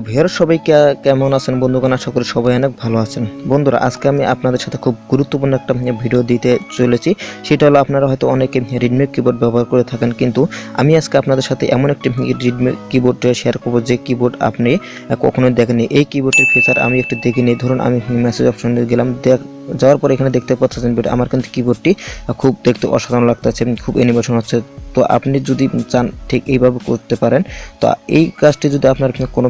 Viewer সবাই কেমন আছেন বন্ধুগণ? আশা করি সবাই অনেক ভালো আছেন। বন্ধুরা, আজকে আমি আপনাদের সাথে খুব গুরুত্বপূর্ণ একটা ভিডিও দিতে চলেছি। সেটা হলো, আপনারা হয়তো অনেকে রিডমি কিবোর্ড ব্যবহার করে থাকেন, কিন্তু আমি আজকে আপনাদের সাথে এমন একটি রিডমি কিবোর্ড শেয়ার করব যে কিবোর্ড আপনি কখনোই দেখেননি। এই কিবোর্ডের ফিচার আমি একটু দেখিনি। ধরুন আমি মেসেজ অপশনে গেলাম, যাওয়ার পর এখানে দেখতে পাচ্ছেন আমার কিন্তু কিবোর্ডটি খুব দেখতে অসাধারণ লাগতেছে, খুব অ্যানিমেশন হচ্ছে। তো আপনি যদি চান ঠিক এইভাবে করতে পারেন। তো এই কাজটি যদি আপনার কোনো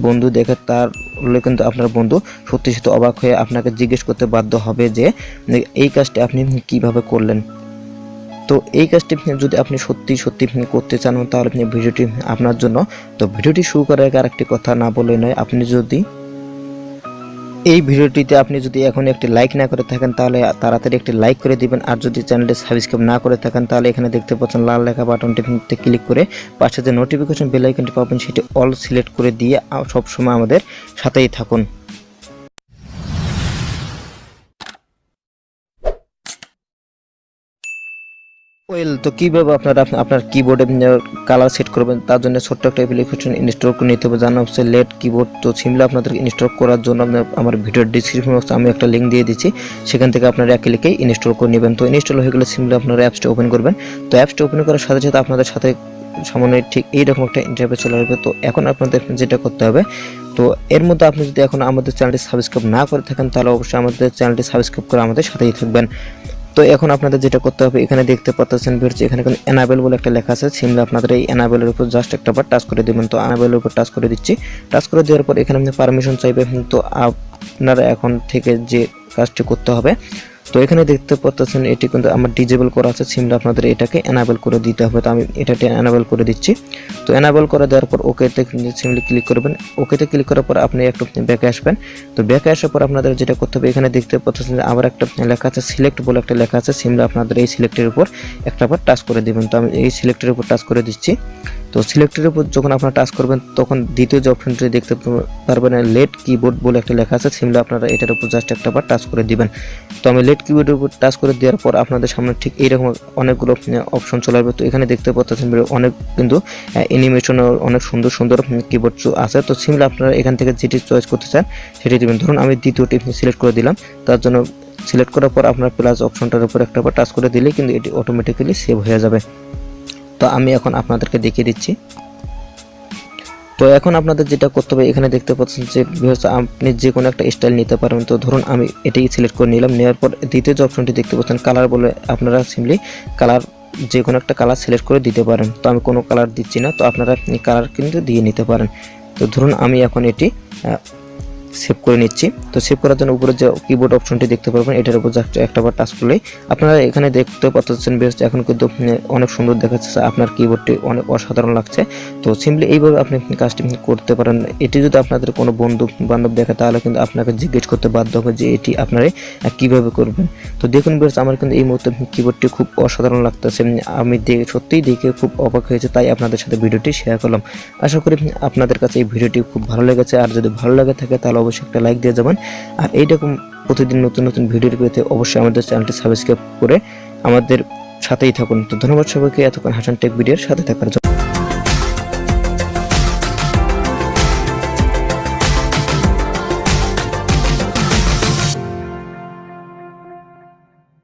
বন্ধু দেখে, তাহলে কিন্তু আপনার বন্ধু সত্যি সত্যি অবাক হয়ে আপনাকে জিজ্ঞেস করতে বাধ্য হবে যে এই কাজটি আপনি কিভাবে করলেন। তো এই কাজটি যদি আপনি সত্যি সত্যি করতে চান, তাহলে ভিডিওটি আপনার জন্য। তো ভিডিওটি শুরু করার আগে আরেকটি কথা না বলে নয়, আপনি যদি এই ভিডিওটিতে আপনি যদি এখন একটি লাইক না করে থাকেন, তাহলে তাড়াতাড়ি একটি লাইক করে দিবেন। আর যদি চ্যানেলটি সাবস্ক্রাইব না করে থাকেন, তাহলে এখানে দেখতে পাচ্ছেন লাল লেখা বাটনটিতে ক্লিক করে পাশে যে নোটিফিকেশন বেল আইকনটি পাবেন, সেটি অল সিলেক্ট করে দিয়ে সবসময় আমাদের সাথেই থাকুন। তো কীভাবে আপনার কিবোর্ডে কালার সেট করবেন, তার জন্য ছোট্ট একটা অ্যাপ্লিকেশন ইনস্টল করে নিতে হবে, জানা হচ্ছে লেট কিবোর্ড। তো সিম্পলি আপনাদের ইনস্টল করার জন্য আমার ভিডিওর ডিসক্রিপশন বক্সে আমি একটা লিঙ্ক দিয়ে দিচ্ছি, সেখান থেকে আপনারা এক ক্লিকেই ইনস্টল করে নেবেন। তো ইনস্টল হয়ে গেলে সিম্পলি আপনারা অ্যাপসটা ওপেন করবেন। তো অ্যাপসটা ওপেন করার সাথে সাথে আপনাদের সাথে সামনে ঠিক এইরকম একটা ইন্টারফেস চলে আসবে। তো এখন আপনাদের যেটা করতে হবে, তো এর মধ্যে আপনি যদি এখন আমাদের চ্যানেলটি সাবস্ক্রাইব না করে থাকেন, তাহলে অবশ্যই আমাদের চ্যানেলটি সাবস্ক্রাইব করে আমাদের সাথেই থাকবেন। তো এখন আপনাদের যেটা করতে হবে, এখানে দেখতে পাচ্ছেন এখানে কিন্তু এনাবেল বলে একটা লেখা আছে। সিম্পলি আপনাদের এই এনাবেলের উপর জাস্ট একটা বার টাচ করে দেবেন। তো এনাবেলের উপর টাচ করে দিচ্ছি। টাচ করে দেওয়ার পর এখানে আপনি পারমিশন চাইবে। তো আপনারা এখন থেকে যে কাজটি করতে হবে, তো এখানে দেখতে পাচ্ছেন এটি কিন্তু আমার ডিজেবল করা আছে। সিম্পলি আপনাদের এটাকে এনাবেল করে দিতে হবে। তো আমি এটাকে এনাবেল করে দিচ্ছি। তো এনাবেল করে দেওয়ার পর ওকেতে সিম্পলি ক্লিক করবেন। ওকেতে ক্লিক করার পর আপনি একটু ব্যাকে আসবেন। তো ব্যাকে আসার পর আপনাদের যেটা করতে হবে, এখানে দেখতে পাচ্ছেন আবার একটা লেখা আছে সিলেক্ট বলে একটা লেখা আছে। সিম্পলি আপনাদের এই সিলেক্টের উপর একটা বার টাচ করে দেবেন। তো আমি এই সিলেক্টের উপর টাচ করে দিচ্ছি। তো সিলেক্টের উপর যখন আপনারা টাচ করবেন, তখন দ্বিতীয় যে অপশনটি দেখতে পারবেন লেট কিবোর্ড বলে একটা লেখা আছে। সিম্পলি আপনারা এটার উপর জাস্ট একটা বার টাচ করে দিবেন। তো আমি লেট কিবোর্ডের উপর টাচ করে দেওয়ার পর আপনাদের সামনে ঠিক এইরকম অনেকগুলো অপশন চলে আসবে। তো এখানে দেখতে পাচ্ছেন অনেক কিন্তু অ্যানিমেশন, অনেক সুন্দর সুন্দর কিবোর্ড আছে। তো সিম্পলি আপনারা এখান থেকে যেটি চয়েস করতে চান সেটি দিবেন। ধরুন আমি দ্বিতীয়টি সিলেক্ট করে দিলাম। তার জন্য সিলেক্ট করার পর আপনার প্লাস অপশনটার উপর একটা বার টাচ করে দিলে কিন্তু এটি অটোমেটিক্যালি সেভ হয়ে যাবে। তো আমি এখন আপনাদেরকে দেখিয়ে দিচ্ছি। তো এখন আপনাদের যেটা করতে হবে, এখানে দেখতে পাচ্ছেন যে আপনি যে কোনো একটা স্টাইল নিতে পারেন। তো ধরুন আমি এটাই সিলেক্ট করে নিলাম। নেওয়ার পর দ্বিতীয় যে অপশনটি দেখতে পাচ্ছেন কালার বলে, আপনারা সিম্পলি কালার যে কোনো একটা কালার সিলেক্ট করে দিতে পারেন। তো আমি কোনো কালার দিচ্ছি না, তো আপনারা কালার কিন্তু দিয়ে নিতে পারেন। তো ধরুন আমি এখন এটি সেভ করে নিচ্ছি। তো সেভ করার জন্য উপরে যে কিবোর্ড অপশনটি দেখতে পারবেন, এটার উপর জাস্ট একটাবার টাচ করলেই আপনারা এখানে দেখতে পাচ্ছেন এখন কিন্তু অনেক সুন্দর দেখাচ্ছে, আপনার কিবোর্ডটি অনেক অসাধারণ লাগছে। তো সিম্পলি এইভাবে আপনি কাজটি করতে পারেন। এটি যদি আপনাদের কোনো বন্ধু বান্ধব দেখে, তাহলে কিন্তু আপনাকে জিজ্ঞেস করতে বাধ্য হবে যে এটি আপনারা কিভাবে করবেন। তো দেখুন বেশ, আমার কিন্তু এই মুহূর্তে কিবোর্ডটি খুব অসাধারণ লাগতেছে। আমি সত্যিই দেখে খুব অবাক হয়েছে, তাই আপনাদের সাথে ভিডিওটি শেয়ার করলাম। আশা করি আপনাদের কাছে এই ভিডিওটি খুব ভালো লেগেছে। আর যদি ভালো লাগে থাকে, তাহলে অবশ্যই একটা লাইক দিয়ে যাবেন। আর এইরকম প্রতিদিন নতুন নতুন ভিডিও পেতে অবশ্যই আমাদের চ্যানেলটি সাবস্ক্রাইব করে আমাদের সাথেই থাকুন। তো ধন্যবাদ সবাইকে এতক্ষণ হাসান টেক বিডির সাথে থাকার জন্য।